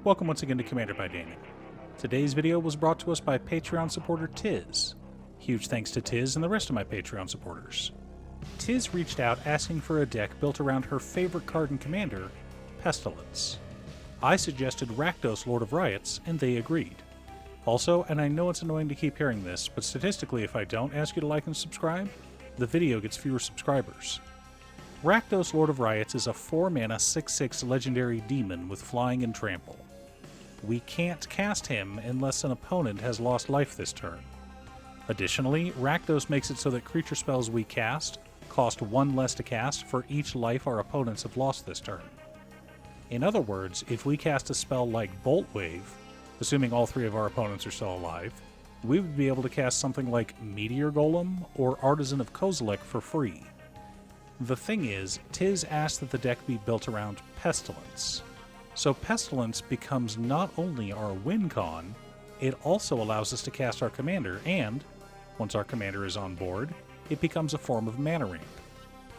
Welcome once again to Commander by Daniel. Today's video was brought to us by Patreon supporter Tiz. Huge thanks to Tiz and the rest of my Patreon supporters. Tiz reached out asking for a deck built around her favorite card in Commander, Pestilence. I suggested Rakdos, Lord of Riots, and they agreed. Also, and I know it's annoying to keep hearing this, but statistically if I don't ask you to like and subscribe, the video gets fewer subscribers. Rakdos, Lord of Riots is a 4-mana 6/6 legendary demon with flying and trample. We can't cast him unless an opponent has lost life this turn. Additionally, Rakdos makes it so that creature spells we cast cost 1 less to cast for each life our opponents have lost this turn. In other words, if we cast a spell like Bolt Wave, assuming all 3 of our opponents are still alive, we would be able to cast something like Meteor Golem or Artisan of Kozilek for free. The thing is, Tiz asked that the deck be built around Pestilence. So Pestilence becomes not only our win con, it also allows us to cast our commander, and, once our commander is on board, it becomes a form of mana ramp.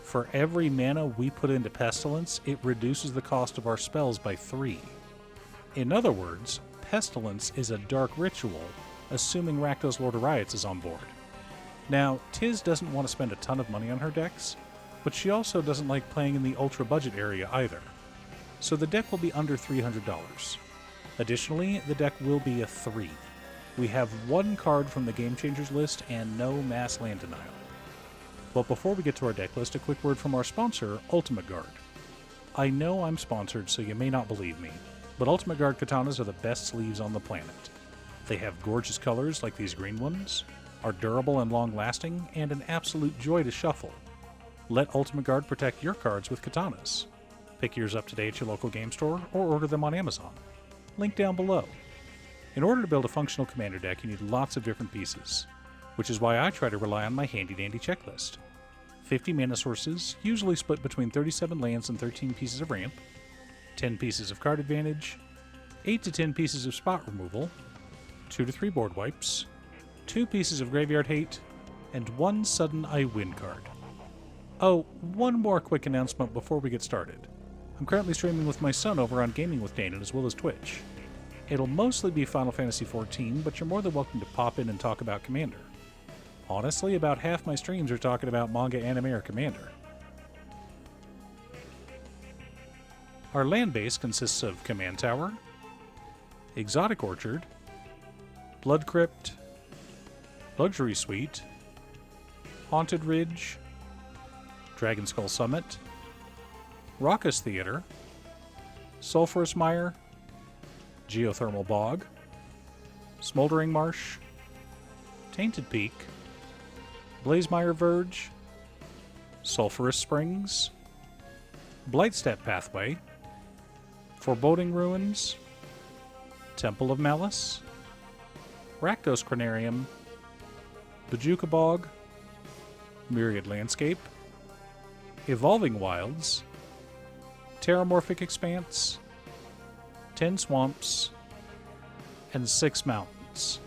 For every mana we put into Pestilence, it reduces the cost of our spells by 3. In other words, Pestilence is a dark ritual, assuming Rakdos Lord of Riots is on board. Now, Tiz doesn't want to spend a ton of money on her decks, but she also doesn't like playing in the ultra budget area either. So the deck will be under $300. Additionally, the deck will be a 3. We have 1 card from the Game Changers list and no mass land denial. But before we get to our deck list, a quick word from our sponsor, Ultimate Guard. I know I'm sponsored, so you may not believe me, but Ultimate Guard katanas are the best sleeves on the planet. They have gorgeous colors like these green ones, are durable and long-lasting, and an absolute joy to shuffle. Let Ultimate Guard protect your cards with katanas. Pick yours up today at your local game store or order them on Amazon. Link down below. In order to build a functional commander deck, you need lots of different pieces, which is why I try to rely on my handy-dandy checklist. 50 mana sources, usually split between 37 lands and 13 pieces of ramp, 10 pieces of card advantage, 8 to 10 pieces of spot removal, 2 to 3 board wipes, 2 pieces of graveyard hate, and 1 sudden I win card. Oh, one more quick announcement before we get started. I'm currently streaming with my son over on Gaming with Dana as well as Twitch. It'll mostly be Final Fantasy XIV, but you're more than welcome to pop in and talk about Commander. Honestly, about half my streams are talking about manga, anime, or Commander. Our land base consists of Command Tower, Exotic Orchard, Blood Crypt, Luxury Suite, Haunted Ridge, Dragon Skull Summit, Raucous Theater, Sulphurous Mire, Geothermal Bog, Smoldering Marsh, Tainted Peak, Blazemire Verge, Sulphurous Springs, Blightstep Pathway, Foreboding Ruins, Temple of Malice, Rakdos Cranarium, Bajuka Bog, Myriad Landscape, Evolving Wilds, Terramorphic Expanse, 10 Swamps, and 6 Mountains.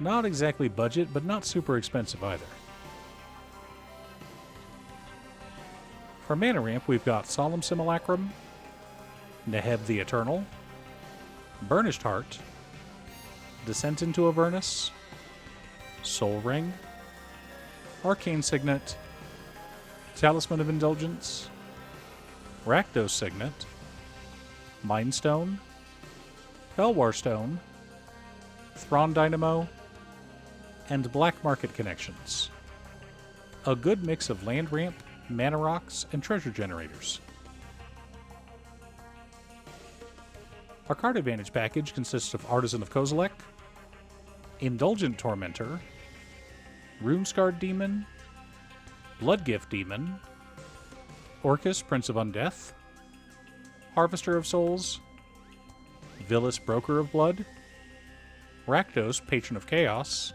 Not exactly budget, but not super expensive either. For mana ramp, we've got Solemn Simulacrum, Neheb the Eternal, Burnished Heart, Descent into Avernus, Soul Ring, Arcane Signet, Talisman of Indulgence, Rakdos Signet, Mind Stone, Felwar Stone, Thrawn Dynamo, and Black Market Connections. A good mix of land ramp, mana rocks, and treasure generators. Our card advantage package consists of Artisan of Kozilek, Indulgent Tormentor, Runescarred Demon, Bloodgift Demon, Orcus, Prince of Undeath, Harvester of Souls, Villas, Broker of Blood, Rakdos, Patron of Chaos,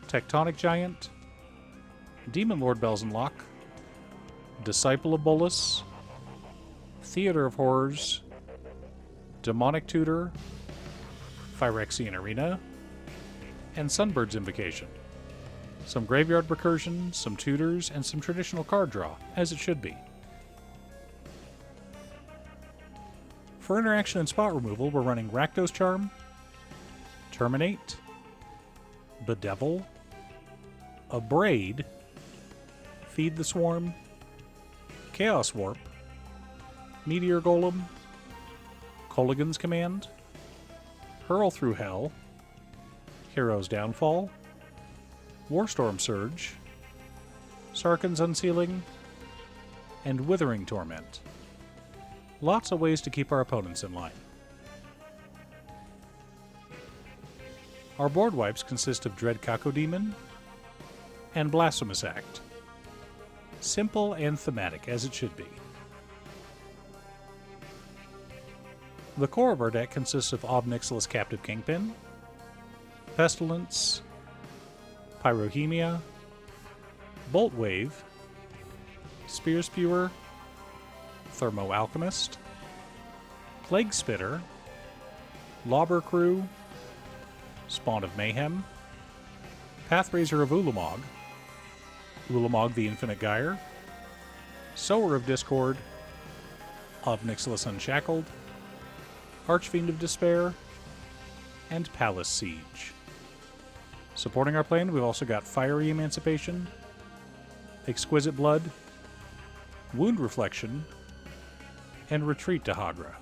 Tectonic Giant, Demon Lord Belzenlock, Disciple of Bolus, Theater of Horrors, Demonic Tutor, Phyrexian Arena, and Sunbird's Invocation. Some graveyard recursion, some tutors, and some traditional card draw, as it should be. For interaction and spot removal, we're running Rakdos Charm, Terminate, Bedevil, Abrade, Feed the Swarm, Chaos Warp, Meteor Golem, Kolaghan's Command, Hurl Through Hell, Hero's Downfall, Warstorm Surge, Sarkhan's Unsealing, and Withering Torment. Lots of ways to keep our opponents in line. Our board wipes consist of Dread Cacodemon and Blasphemous Act. Simple and thematic, as it should be. The core of our deck consists of Ob Nixilis Captive Kingpin, Pestilence, Pyrohemia, Bolt Wave, Spear Spewer, Thermo Alchemist, Plague Spitter, Lobber Crew, Spawn of Mayhem, Pathraiser of Ulamog, Ulamog the Infinite Gyre, Sower of Discord, Ob Nixilis Unshackled, Archfiend of Despair, and Palace Siege. Supporting our plan, we've also got Fiery Emancipation, Exquisite Blood, Wound Reflection, and Retreat to Hagra.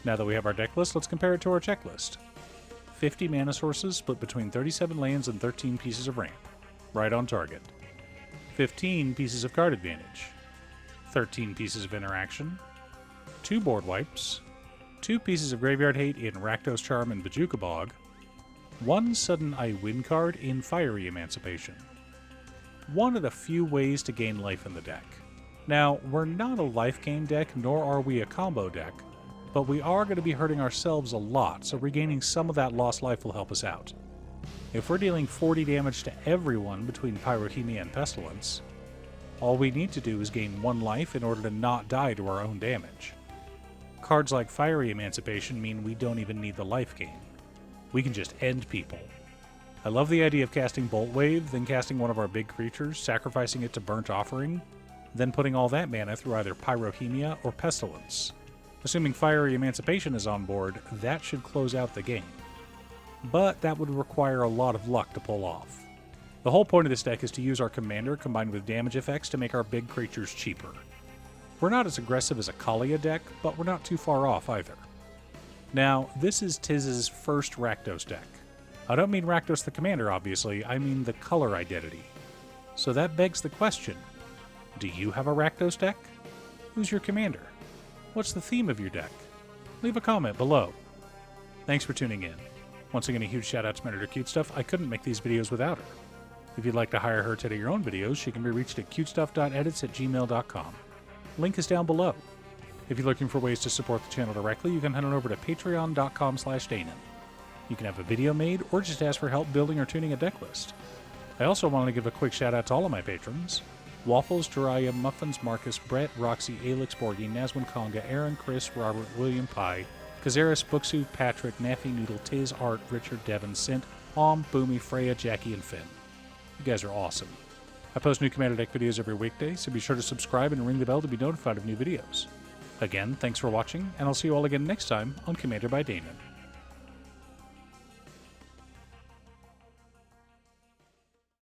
Now that we have our deck list, let's compare it to our checklist. 50 mana sources split between 37 lands and 13 pieces of ramp. Right on target. 15 pieces of card advantage. 13 pieces of interaction. 2 board wipes. 2 pieces of graveyard hate in Rakdos Charm and Bojuka Bog. 1 sudden I win card in Fiery Emancipation. One of the few ways to gain life in the deck. Now, we're not a life gain deck, nor are we a combo deck, but we are going to be hurting ourselves a lot, so regaining some of that lost life will help us out. If we're dealing 40 damage to everyone between Pyrohemia and Pestilence, all we need to do is gain 1 life in order to not die to our own damage. Cards like Fiery Emancipation mean we don't even need the life gain. We can just end people. I love the idea of casting Bolt Wave, then casting one of our big creatures, sacrificing it to Burnt Offering, then putting all that mana through either Pyrohemia or Pestilence. Assuming Fiery Emancipation is on board, that should close out the game. But that would require a lot of luck to pull off. The whole point of this deck is to use our commander combined with damage effects to make our big creatures cheaper. We're not as aggressive as a Kaalia deck, but we're not too far off either. Now, this is Tiz's first Rakdos deck. I don't mean Rakdos the commander, obviously, I mean the color identity. So that begs the question, do you have a Rakdos deck? Who's your commander? What's the theme of your deck? Leave a comment below. Thanks for tuning in. Once again, a huge shout out to my editor Cutestuff. I couldn't make these videos without her. If you'd like to hire her to edit your own videos, she can be reached at cutestuff.edits@gmail.com. Link is down below. If you're looking for ways to support the channel directly, you can head on over to patreon.com/Danon. You can have a video made or just ask for help building or tuning a deck list. I also want to give a quick shout out to all of my patrons. Waffles, Jiraiya, Muffins, Marcus, Brett, Roxy, Alix, Borgie, Nazwin, Konga, Aaron, Chris, Robert, William Pye, Kazaris, Booksu, Patrick, Naffy, Noodle, Tiz, Art, Richard, Devin, Sint, Boomy, Freya, Jackie, and Finn. You guys are awesome. I post new Commander Deck videos every weekday, so be sure to subscribe and ring the bell to be notified of new videos. Again, thanks for watching, and I'll see you all again next time on Commander by Danon.